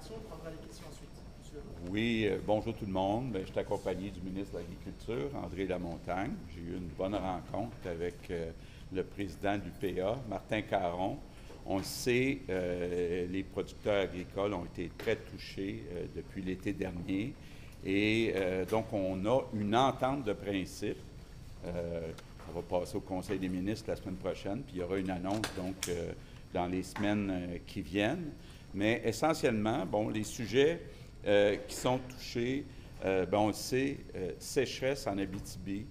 déclaration, on prendra les questions ensuite. Monsieur. Oui, bonjour tout le monde. Je suis accompagné du ministre de l'Agriculture, André Lamontagne. J'ai eu une bonne rencontre avec le président de l'UPA, Martin Caron. On le sait, les producteurs agricoles ont été très touchés depuis l'été dernier. Et donc, on a une entente de principe. On va passer au Conseil des ministres la semaine prochaine, puis il y aura une annonce donc dans les semaines qui viennent. Mais essentiellement, bon, les sujets qui sont touchés, on le sait, sécheresse en Abitibi,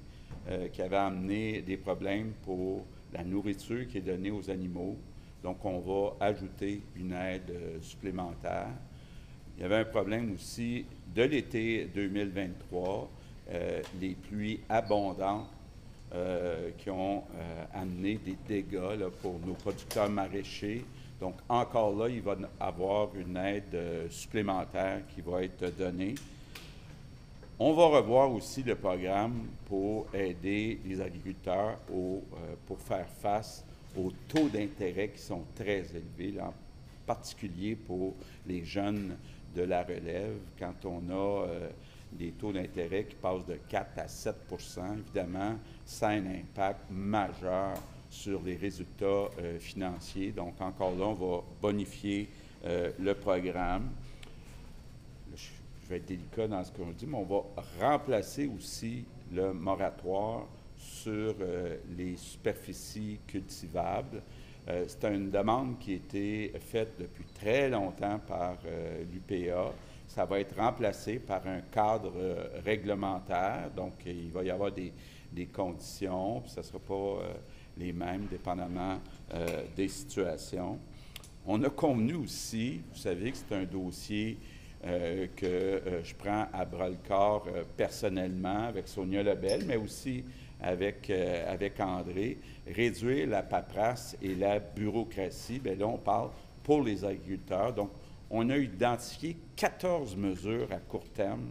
qui avait amené des problèmes pour la nourriture qui est donnée aux animaux. Donc, on va ajouter une aide supplémentaire. Il y avait un problème aussi de l'été 2023, les pluies abondantes qui ont amené des dégâts là, pour nos producteurs maraîchers. Donc, encore là, il va y avoir une aide supplémentaire qui va être donnée. On va revoir aussi le programme pour aider les agriculteurs pour faire face aux taux d'intérêt qui sont très élevés, là, en particulier pour les jeunes de la relève. Quand on a des taux d'intérêt qui passent de 4 à 7 évidemment, ça a un impact majeur sur les résultats financiers. Donc, encore là, on va bonifier le programme. Je vais être délicat dans ce qu'on dit, mais on va remplacer aussi le moratoire sur les superficies cultivables. C'est une demande qui a été faite depuis très longtemps par l'UPA. Ça va être remplacé par un cadre réglementaire. Donc, il va y avoir des conditions, puis ça ne sera pas les mêmes dépendamment des situations. On a convenu aussi, vous savez que c'est un dossier que je prends à bras-le-corps personnellement avec Sonia Lebel, mais aussi avec André, réduire la paperasse et la bureaucratie. Bien là, on parle pour les agriculteurs. Donc, on a identifié 14 mesures à court terme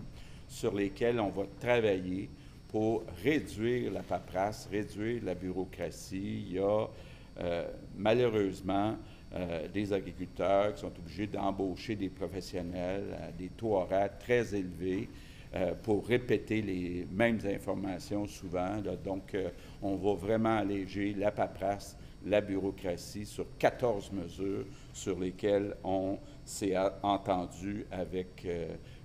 sur lesquelles on va travailler pour réduire la paperasse, réduire la bureaucratie. Il y a malheureusement des agriculteurs qui sont obligés d'embaucher des professionnels à des taux horaires très élevés pour répéter les mêmes informations souvent. Là. Donc, on va vraiment alléger la paperasse, la bureaucratie sur 14 mesures sur lesquelles on s'est entendu avec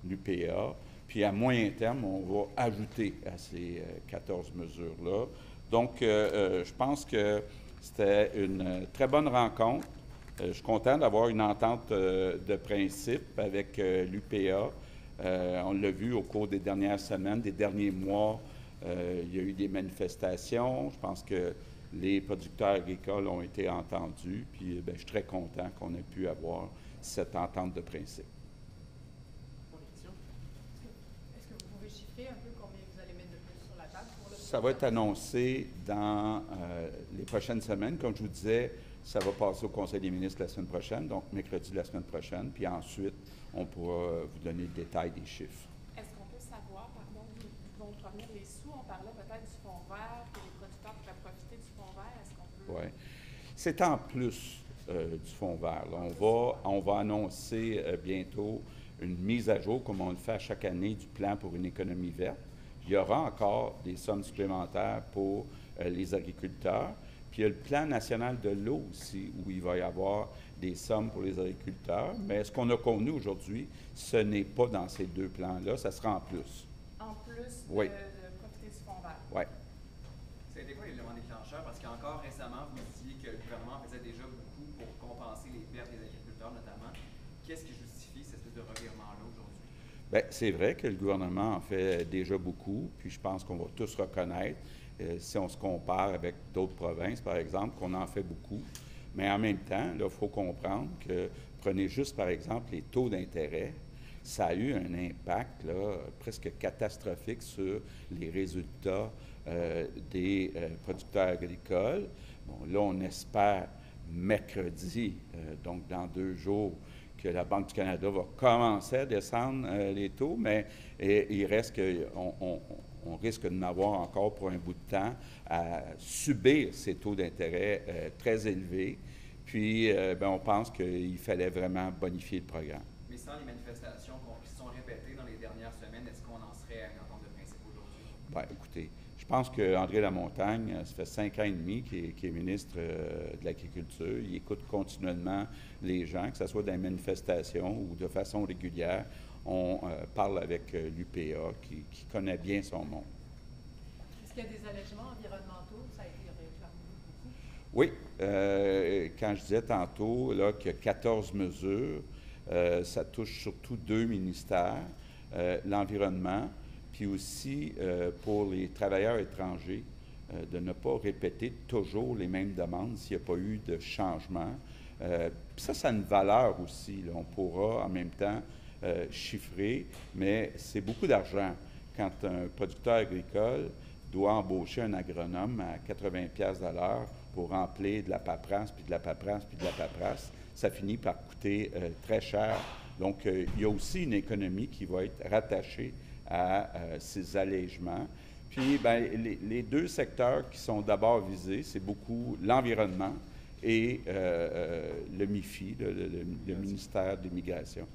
l'UPA. Puis, à moyen terme, on va ajouter à ces 14 mesures-là. Donc, je pense que c'était une très bonne rencontre. Je suis content d'avoir une entente de principe avec l'UPA. On l'a vu au cours des dernières semaines, des derniers mois. Il y a eu des manifestations. Je pense que les producteurs agricoles ont été entendus. Puis, je suis très content qu'on ait pu avoir cette entente de principe. Est-ce que vous pouvez chiffrer un peu combien vous allez mettre de plus sur la table pour le Ça va être annoncé dans les prochaines semaines. Comme je vous disais, ça va passer au Conseil des ministres la semaine prochaine, donc mercredi la semaine prochaine. Puis ensuite, on pourra vous donner le détail des chiffres. Est-ce qu'on peut savoir, pardon, d'où vont provenir les sous? On parlait peut-être du fonds vert, que les producteurs pourraient profiter du fonds vert. Est-ce qu'on peut... Oui. C'est en plus du fonds vert. Là. On va annoncer bientôt une mise à jour, comme on le fait à chaque année, du plan pour une économie verte. Il y aura encore des sommes supplémentaires pour les agriculteurs. Puis il y a le plan national de l'eau aussi, où il va y avoir des sommes pour les agriculteurs. Mais ce qu'on a convenu aujourd'hui, ce n'est pas dans ces deux plans-là, ça sera en plus. En plus Oui. de profiter du fonds vert? Oui. Ça a été quoi l'élément déclencheur? Parce qu'encore récemment, vous disiez que le gouvernement faisait déjà beaucoup pour compenser les pertes des agriculteurs notamment. Qu'est-ce qui justifie cette espèce de revirement-là aujourd'hui? Bien, c'est vrai que le gouvernement en fait déjà beaucoup, puis je pense qu'on va tous reconnaître, si on se compare avec d'autres provinces, par exemple, qu'on en fait beaucoup. Mais en même temps, il faut comprendre que, prenez juste par exemple les taux d'intérêt, ça a eu un impact là, presque catastrophique sur les résultats des producteurs agricoles. Bon, là, on espère mercredi, donc dans 2 jours, que la Banque du Canada va commencer à descendre les taux, mais il reste qu'on risque de n'avoir encore pour un bout de temps à subir ces taux d'intérêt très élevés. Puis, on pense qu'il fallait vraiment bonifier le programme. Mais et sans les manifestations qui se sont répétées dans les dernières semaines, est-ce qu'on en serait à une entente de principe aujourd'hui? Bien, écoutez, je pense qu'André Lamontagne, ça fait 5 ans et demi qu'il est ministre de l'Agriculture. Il écoute continuellement les gens, que ce soit dans les manifestations ou de façon régulière. On parle avec l'UPA qui connaît bien son monde. Est-ce qu'il y a des allègements environnementaux? Ça a été réclamé beaucoup. Oui. Quand je disais tantôt qu'il y a 14 mesures, ça touche surtout 2 ministères, l'environnement, puis aussi pour les travailleurs étrangers, de ne pas répéter toujours les mêmes demandes s'il n'y a pas eu de changement. Puis ça a une valeur aussi. Là. On pourra en même temps chiffrer, mais c'est beaucoup d'argent. Quand un producteur agricole doit embaucher un agronome à 80$ de l'heure pour remplir de la paperasse, puis de la paperasse, puis de la paperasse, ça finit par coûter très cher. Donc, il y a aussi une économie qui va être rattachée à ces allègements. Puis, bien, les 2 secteurs qui sont d'abord visés, c'est beaucoup l'environnement et le MIFI, le ministère de l'Immigration.